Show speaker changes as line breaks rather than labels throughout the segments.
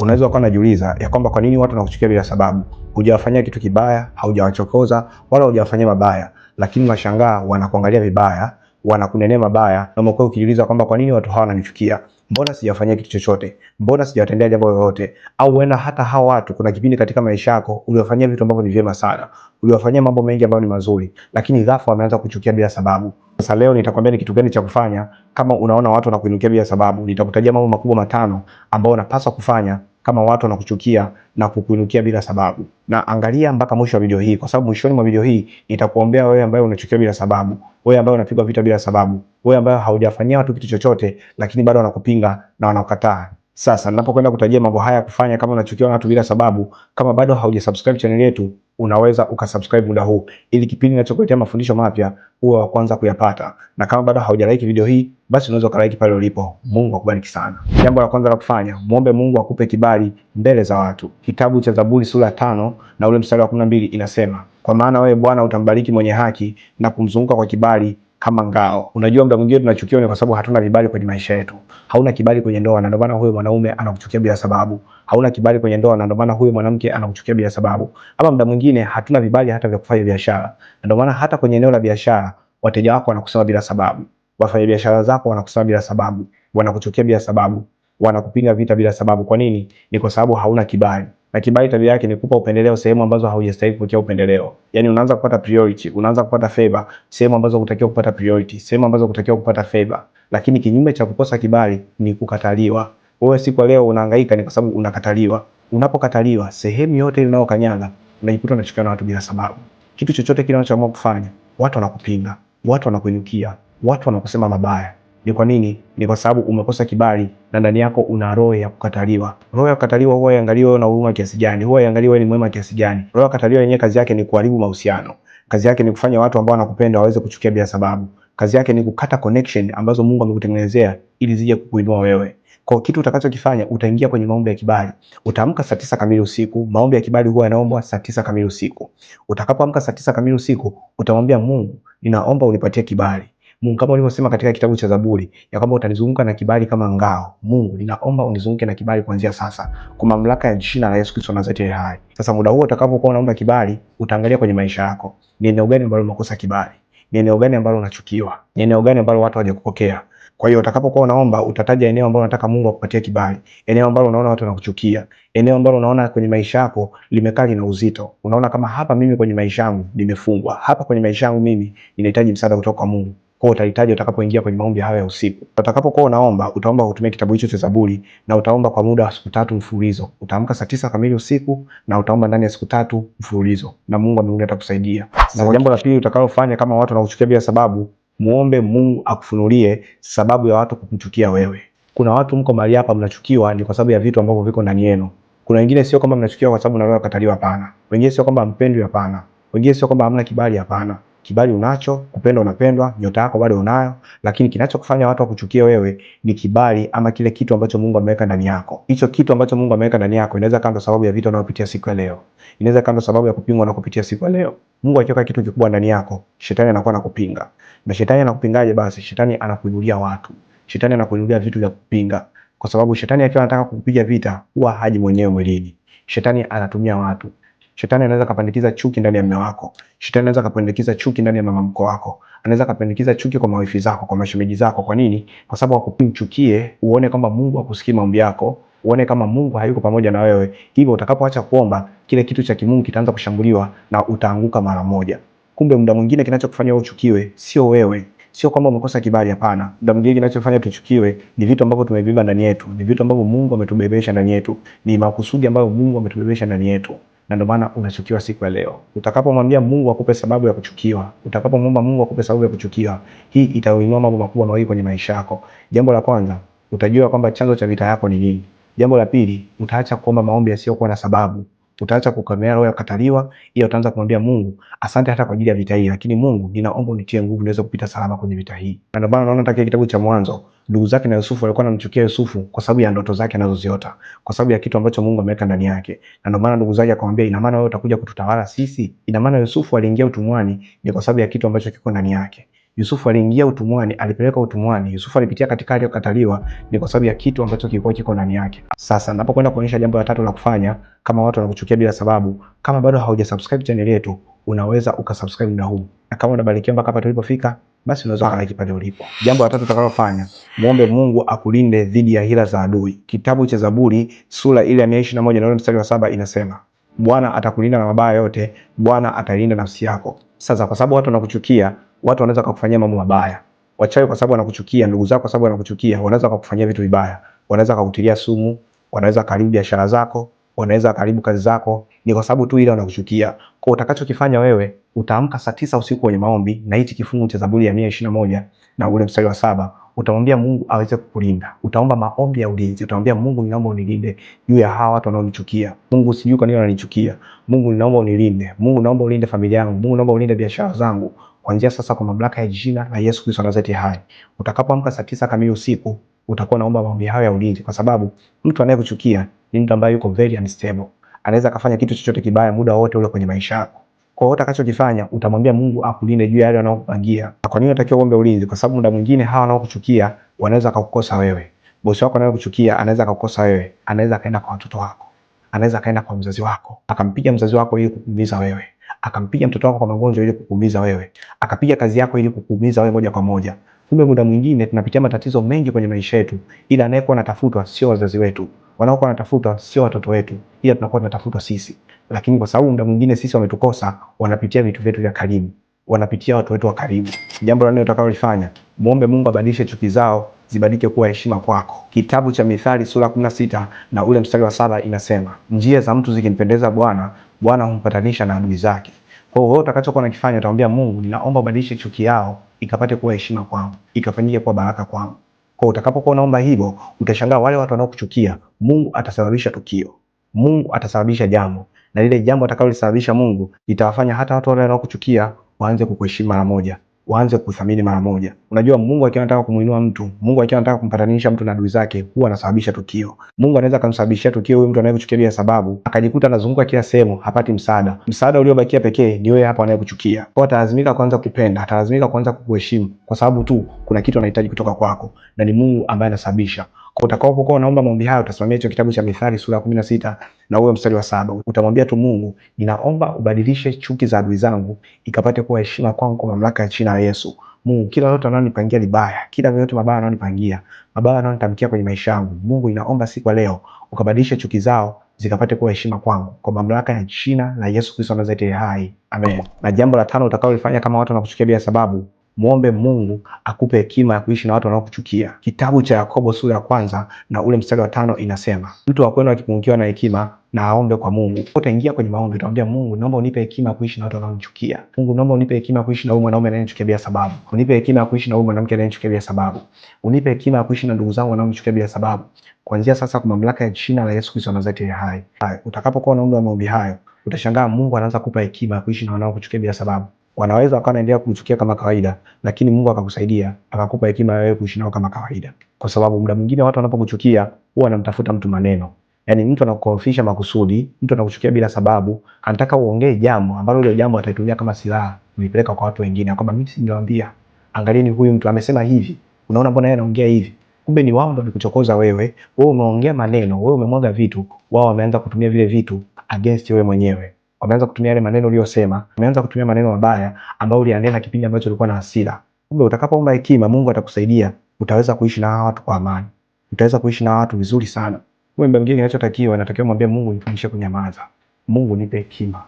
Unaweza ukawa unajiuliza ya kwamba kwa nini watu wanakuchukia bila sababu? Hujawafanyia kitu kibaya, haujawachokoza wala hujawafanyia mabaya, lakini unashangaa wanakuangalia vibaya, wanakunenea mabaya, na umekuwa ukijiuliza kwamba kwa nini watu hawa wananichukia? Mbona sijawafanyia kitu chochote? Mbona sijawatendea jambo lolote? Au huenda hata hao watu kuna kipindi katika maisha yako uliwafanyia vitu ambavyo ni vyema sana, uliwafanyia mambo mengi ambayo ni mazuri, lakini ghafla wameanza kuchukia bila sababu. Sasa leo nitakwambia ni kitu gani cha kufanya kama unaona watu wanakuinukia bila sababu. Nitakutajia mambo makubwa 5 ambayo unapaswa kufanya kama watu wanakuchukia na kukuinukia bila sababu. Na angalia mpaka mwisho wa video hii, kwa sababu mwishoni mwa video hii nitakuombea wewe ambaye unachukia bila sababu, wewe ambaye unapigwa vita bila sababu, wewe ambaye haujafanyia watu kitu chochote lakini bado wanakupinga na wanakukataa. Sasa ninapokwenda kutajia mambo haya kufanya kama unachukiwa na watu bila sababu, kama bado haujasubscribe channel yetu, unaweza ukasubscribe muda huu ili kipindi ninachokuletea mafundisho mapya uwe wa kwanza kuyapata. Na kama bado haujalike video hii, basi unaweza ukalike pale ulipo. Mungu akubariki sana. Jambo la kwanza la kufanya, muombe Mungu akupe kibali mbele za watu. Kitabu cha Zaburi sura ya 5 na ule mstari wa 12 inasema, kwa maana wewe Bwana utambariki mwenye haki na kumzunguka kwa kibali kama ngao. Unajua muda mwingine tunachukiwa ni kwa sababu hatuna vibali kwenye maisha yetu. Hauna kibali kwenye ndoa na ndio maana huyo mwanaume anakuchukia bila sababu. Hauna kibali kwenye ndoa na ndio maana huyo mwanamke anakuchukia bila sababu. Ama muda mwingine hatuna vibali hata vya kufanya biashara. Na ndio maana hata kwenye eneo la biashara wateja wako wanakusema bila sababu. Wafanya biashara zako wanakusema bila sababu. Wanakuchukia bila sababu. Wanakupinga vita bila sababu. Kwa nini? Ni kwa sababu hauna kibali. Na kibali tabia yake ni kupa upendeleo sehemu ambazo haujastahili kupokea upendeleo. Yaani unaanza kupata priority, unaanza kupata favor sehemu ambazo hutakiwa kupata priority, sehemu ambazo hutakiwa kupata favor. Lakini kinyume cha kukosa kibali ni kukataliwa. Wewe siku leo unahangaika ni kwa sababu unakataliwa. Unapokataliwa, sehemu yote inayokanyaga unajikuta unachukiwa na watu bila sababu. Kitu chochote kile unachoamua kufanya, watu wanakupinga, watu wanakuinukia, watu wanakusema mabaya. Ni kwa nini? Ni kwa sababu umekosa kibali na ndani yako una roho ya kukataliwa. Roho ya kukataliwa huwa iangaliwe na huruma kiasi gani, huwa iangaliwe ni mwema kiasi gani. Roho ya kukataliwa yenyewe kazi yake ni kuharibu mahusiano. Kazi yake ni kufanya watu ambao wanakupenda waweze kuchukia bila sababu. Kazi yake ni kukata connection ambazo Mungu amekutengenezea ili zije kukuinua wewe. Kwa kitu utakachokifanya, utaingia kwenye maombi ya kibali. Utaamka saa 9 kamili usiku. Maombi ya kibali huwa yanaombwa saa 9 kamili usiku. Utakapoamka saa 9 kamili usiku, utamwambia Mungu, ninaomba unipatie kibali. Mungu, kama ulivyosema katika kitabu cha Zaburi ya kwamba utanizunguka na kibali kama ngao. Mungu, ninaomba unizunguke na kibali kuanzia sasa kwa mamlaka ya jina la Yesu Kristo Nazareti hai. Sasa muda huo utakapokuwa unaomba kibali, utaangalia kwenye maisha yako. Ni eneo gani ambalo umekosa kibali? Ni eneo gani ambalo unachukiwa? Ni eneo gani ambalo watu hawajakupokea? Kwa hiyo utakapokuwa unaomba, utataja eneo ambalo unataka Mungu akupatie kibali. Eneo ambalo unaona watu wanakuchukia. Eneo ambalo unaona kwenye maisha yako limekaa lina uzito. Unaona kama hapa mimi kwenye maisha yangu nimefungwa. Hapa kwenye maisha yangu mimi ninahitaji msaada kutoka kwa Mungu. Kwa utahitaji utakapoingia kwenye maombi hayo ya usiku. Utakapokuwa unaomba, utaomba kutumia kitabu hicho cha Zaburi na utaomba kwa muda wa siku 3 mfululizo. Utaamka saa 9 kamili usiku na utaomba ndani ya siku 3 mfululizo. Na Mungu wa mbinguni atakusaidia. Na jambo la pili utakalofanya kama watu wanakuchukia bila sababu, muombe Mungu akufunulie sababu ya watu kukuchukia wewe. Kuna watu mko mahali hapa mnachukiwa ni kwa sababu ya vitu ambavyo viko ndani yenu. Kuna wengine sio kwamba mnachukiwa kwa sababu na wewe ukataliwa, hapana. Wengine sio kwamba mpendwi, hapana. Wengine sio kwamba hamna kibali, hapana. Kibali unacho, kupendwa unapendwa, nyota yako bado unayo, lakini kinachokufanya watu wakuchukie wewe ni kibali ama kile kitu ambacho Mungu ameweka ndani yako. Hicho kitu ambacho Mungu ameweka ndani yako inaweza kama sababu ya vitu unayopitia siku ya leo. Inaweza kama sababu ya kupingwa na kupitia siku ya leo. Mungu akiweka kitu kikubwa ndani yako, shetani anakuwa anakupinga. Na shetani anakupingaje basi? Shetani anakuinulia watu. Shetani anakuinulia vitu vya kupinga. Kwa sababu shetani akiwa anataka kukupiga vita, huwa haji mwenyewe mwilini. Shetani anatumia watu. Shetani anaweza kapandikiza chuki ndani ya mume wako. Shetani anaweza kapandikiza chuki ndani ya mama mko wako. Anaweza kapandikiza chuki kwa mawifi zako, kwa mashemeji zako. Kwa nini? Kwa sababu akuchukie, uone kama Mungu hakusikii maombi yako, uone kama Mungu hayuko pamoja na wewe. Hivyo utakapoacha kuomba, kile kitu cha kimungu kitaanza kushambuliwa na utaanguka mara moja. Kumbe muda mwingine kinachokufanya wewe uchukiwe sio wewe. Sio kwamba umekosa kibali, hapana. Muda mwingine kinachofanya tuchukiwe ni vitu ambavyo tumebeba ndani yetu, ni vitu ambavyo Mungu ametubebesha ndani yetu, ni makusudi ambayo Mungu ametubebesha ndani yetu. Na ndio maana unachukiwa siku ya leo. Utakapomwambia Mungu akupe sababu ya kuchukiwa, utakapomwomba Mungu akupe sababu ya kuchukiwa, hii itainua mambo makubwa mawili kwenye maisha yako. Jambo la kwanza, utajua kwamba chanzo cha vita yako ni nini. Jambo la pili, utaacha kuomba maombi yasiyokuwa na sababu. Utaacha kukemea roho ya kukataliwa, ila utaanza kumwambia Mungu, asante hata kwa ajili ya vita hii, lakini Mungu, ninaomba unitie nguvu niweze kupita salama kwenye vita hii. Na ndio maana unaona hata kitabu cha Mwanzo, ndugu zake na Yusufu walikuwa wanamchukia Yusufu kwa sababu ya ndoto zake anazoziota, kwa sababu ya kitu ambacho Mungu ameweka ndani yake. Na ndio maana ndugu zake akamwambia, ina maana wewe utakuja kututawala sisi? Ina maana Yusufu aliingia utumwani ni kwa sababu ya kitu ambacho kiko ndani yake. Yusufu aliingia utumwani, alipeleka utumwani. Yusufu alipitia katika hali ya kukataliwa, ni kwa sababu ya kitu ambacho kilikuwa kiko ndani yake. Sasa ninapokwenda kuonyesha jambo la tatu la kufanya kama watu wanakuchukia bila sababu, kama bado haujasubscribe channel yetu, unaweza ukasubscribe muda huu. Na kama unabarikiwa mpaka hapa tulipofika, basi unaweza kulike pale ulipo. Jambo la tatu utakalofanya, muombe Mungu akulinde dhidi ya hila za adui. Kitabu cha Zaburi sura ile ya 121 na mstari wa 7 inasema, Bwana atakulinda na mabaya yote, Bwana atalinda nafsi yako. Sasa kwa sababu watu wanakuchukia, watu wanaweza kukufanyia mambo mabaya. Wachawi kwa sababu wanakuchukia, ndugu zako kwa sababu wanakuchukia, wanaweza kukufanyia vitu vibaya. Wanaweza kukutilia sumu, wanaweza karibu biashara zako, wanaweza karibu kazi zako, ni kwa sababu tu ile wanakuchukia. Kwa utakachokifanya wewe, utaamka saa 9 usiku kwenye maombi na hichi kifungu cha Zaburi ya 121 na ule mstari wa 7, utamwambia Mungu aweze kukulinda. Utaomba maombi ya ulinzi, utamwambia Mungu, ninaomba unilinde juu ya hawa watu wanaonichukia. Mungu, sijui kwa nini wananichukia. Mungu, ninaomba unilinde. Mungu, naomba ulinde familia yangu. Mungu, naomba ulinde biashara zangu. Kuanzia sasa kwa mamlaka ya jina la Yesu Kristo Nazareti hai. Utakapoamka saa 9 kamili usiku, utakuwa naomba maombi hayo ya ulinzi, kwa sababu mtu anayekuchukia ni mtu ambaye yuko very unstable. Anaweza kufanya kitu chochote kibaya muda wote ule kwenye maisha yako. Kwa hiyo utakachokifanya, utamwambia Mungu akulinde juu ya yale wanaokupangia. Kwa nini unatakiwa uombe ulinzi? Kwa sababu muda mwingine hawa wanaokuchukia wanaweza kukukosa wewe. Bosi wako anayekuchukia anaweza kukukosa wewe. Anaweza kaenda kwa watoto wako. Anaweza kaenda kwa mzazi wako. Akampiga mzazi wako ili kukuumiza wewe. Akampiga mtoto wako kwa magonjwa ili kukuumiza wewe. Akapiga kazi yako ili kukuumiza wewe moja kwa moja. Kumbe muda mwingine tunapitia matatizo mengi kwenye maisha yetu, ila anayekuwa anatafutwa sio wazazi wetu. Wanaokuwa wanatafutwa sio watoto wetu, ila tunakuwa tunatafutwa sisi. Lakini kwa sababu muda mwingine sisi wametukosa, wanapitia vitu vyetu vya karibu, wanapitia watu wetu wa karibu. Jambo la nne utakalolifanya, muombe Mungu abadilishe chuki zao zibadilike kuwa heshima kwako. Kitabu cha Mithali sura 16 na ule mstari wa 7 inasema, njia za mtu zikimpendeza Bwana, Bwana humpatanisha na adui zake. Kwa hiyo utakachokuwa unakifanya, utamwambia Mungu, ninaomba ubadilishe chuki yao ikapate kuwa heshima kwangu, ikafanyike kuwa baraka kwangu. Kwa utakapokuwa unaomba hivyo, utashangaa wale watu wanaokuchukia, Mungu atasababisha tukio. Mungu atasababisha jambo, na lile jambo atakalolisababisha Mungu litawafanya hata watu wale wanaokuchukia waanze kukuheshimu mara moja, waanze kuthamini mara moja. Unajua Mungu akiwa anataka kumuinua mtu, Mungu akiwa anataka kumpatanisha mtu na adui zake, huwa anasababisha tukio. Mungu anaweza kumsababishia tukio huyu mtu anayekuchukia bila sababu, akajikuta anazunguka kila sehemu hapati msaada. Msaada uliobakia pekee ni wewe hapa anayekuchukia. Kwa atalazimika kuanza kupenda, atalazimika kuanza kukuheshimu kwa sababu tu kuna kitu anahitaji kutoka kwako, na ni Mungu ambaye anasababisha. Kwa utakapokuwa unaomba maombi hayo, utasimamia hicho kitabu cha Mithali sura ya 16 na ule mstari wa 7. Utamwambia tu Mungu, ninaomba ubadilishe chuki za adui zangu ikapate kuwa heshima kwangu kwa mamlaka ya jina la Yesu. Mungu, kila yote wanaonipangia libaya, kila yote mabaya wanaonipangia, mabaya wanaonitamkia kwenye maisha yangu, Mungu ninaomba siku ya leo ukabadilishe chuki zao zikapate kuwa heshima kwangu kwa mamlaka ya jina la Yesu Kristo Nazareti hai. Amen. Na jambo la tano utakalolifanya kama watu wanakuchukia bila sababu, muombe Mungu akupe hekima ya kuishi na watu wanaokuchukia. Kitabu cha Yakobo sura ya 1 na ule mstari wa 5 inasema, mtu wa kweli akipungukiwa na hekima na aombe kwa Mungu. Utaingia kwenye maombi, utamwambia Mungu, naomba unipe hekima kuishi na watu wanaonichukia. Mungu, naomba unipe hekima kuishi na huyu mwanaume anayenichukia bila sababu. Unipe hekima kuishi na huyu mwanamke anayenichukia bila sababu. Unipe hekima kuishi na ndugu zangu wanaonichukia bila sababu. Kuanzia sasa kwa mamlaka ya jina la Yesu Kristo Nazareti hai. Utakapokuwa unaomba maombi hayo, utashangaa Mungu anaanza kukupa hekima kuishi na wanaokuchukia bila sababu. Wanaweza wakawa wanaendelea kukuchukia kama kawaida, lakini Mungu akakusaidia, akakupa hekima wewe kuishi nao kama kawaida. Kwa sababu muda mwingine watu wanapokuchukia huwa wanamtafuta mtu maneno. Yaani mtu anakukorofisha makusudi, mtu anakuchukia bila sababu, anataka uongee jambo ambalo ile jambo ataitumia kama silaha kuipeleka kwa watu wengine. Kwamba mimi singewaambia, angalieni huyu mtu amesema hivi. Unaona mbona yeye anaongea hivi? Kumbe ni wao ndio walikuchokoza wewe. Wewe umeongea maneno, wewe umemwaga vitu, wao wameanza kutumia vile vitu against wewe mwenyewe. Wameanza kutumia yale maneno uliyosema, wameanza kutumia maneno mabaya ambayo ulianena kipindi ambacho ulikuwa na hasira. Kumbe utakapoomba hekima, Mungu atakusaidia, utaweza kuishi na hawa watu kwa amani. Utaweza kuishi na watu vizuri sana. Wewe mwingine kinachotakiwa, natakiwa mwambie Mungu, nifundishe kunyamaza. Mungu nipe hekima.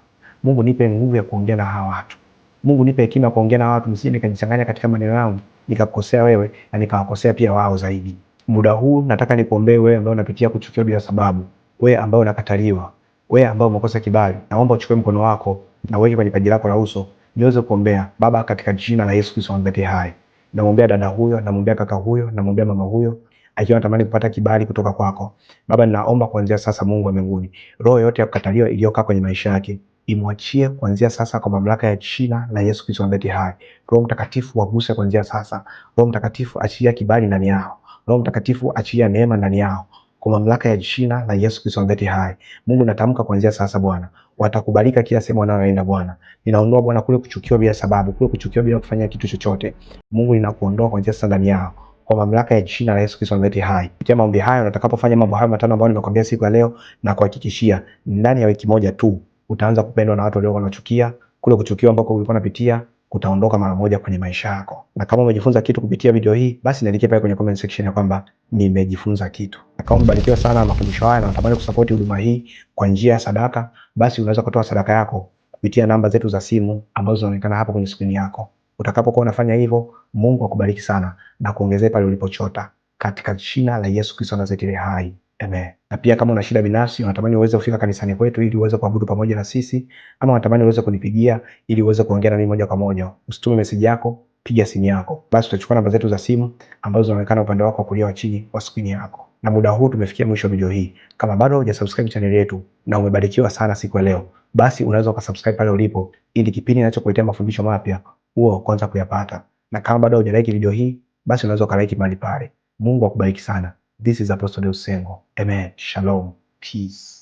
Mungu nipe nguvu ya kuongea na hawa watu. Mungu nipe hekima kuongea na watu, msije nikajichanganya katika maneno yangu, nikakosea wewe na nikawakosea pia wao zaidi. Muda huu nataka nikuombee wewe ambaye unapitia kuchukiwa bila sababu. Wewe ambaye unakataliwa. Wewe ambao umekosa kibali, naomba uchukue mkono wako na uweke kwenye paji lako la uso, niweze kuombea. Baba, katika jina la Yesu Kristo Nazareti hai, namwombea dada huyo, namwombea kaka huyo, namwombea mama huyo akiwa anatamani kupata kibali kutoka kwako. Baba, ninaomba kuanzia sasa, Mungu wa mbinguni, roho yote ya kukataliwa iliyokaa kwenye maisha yake imwachie kuanzia sasa kwa mamlaka ya jina la Yesu Kristo Nazareti hai. Roho Mtakatifu waguse kuanzia sasa. Roho Mtakatifu achilia kibali ndani yao. Roho Mtakatifu achilia neema ndani yao. kwa mamlaka ya jina la Yesu Kristo aliye hai. Mungu natamka kuanzia sasa Bwana, watakubalika kila sehemu wanayoenda Bwana. Ninaondoa Bwana kule kuchukiwa bila sababu, kule kuchukiwa bila kufanya kitu chochote. Mungu ninakuondoa kuanzia sasa ndani yao kwa mamlaka ya jina la Yesu Kristo aliye hai. Kupitia maombi hayo, utakapofanya mambo hayo matano ambayo nimekwambia siku ya leo, na kuhakikishia ndani ya wiki moja tu utaanza kupendwa na watu walio wanachukia. Kule kuchukiwa ambako ulikuwa unapitia kutaondoka mara moja kwenye maisha yako. Na kama umejifunza kitu kupitia video hii, basi niandike pale kwenye comment section ya kwamba nimejifunza kitu. Na kama umebarikiwa sana na mafundisho haya na unatamani kusupport huduma hii kwa njia ya sadaka, basi unaweza kutoa sadaka yako kupitia namba zetu za simu ambazo zinaonekana hapo kwenye screen yako. Utakapokuwa unafanya hivyo, Mungu akubariki sana na kuongezea pale ulipochota, katika jina la Yesu Kristo Nazareti hai. Amen. Na pia kama una shida binafsi, unatamani uweze kufika kanisani kwetu ili uweze kuabudu pamoja na sisi, ama unatamani uweze kunipigia ili uweze kuongea na mimi moja kwa moja, usitume message yako, piga simu yako. Basi tutachukua namba zetu za simu ambazo zinaonekana upande wako wa kulia wa chini wa screen yako. Na muda huu tumefikia mwisho wa video hii. Kama bado hujasubscribe channel yetu na umebarikiwa sana siku ya leo, basi unaweza ukasubscribe pale ulipo ili kipindi ninachokuletea mafundisho mapya uwe kwanza kuyapata. Na kama bado hujalike video hii, basi unaweza ukalike mahali pale. Mungu akubariki sana. This is Apostle Deusi Sengo. Amen. Shalom. Peace.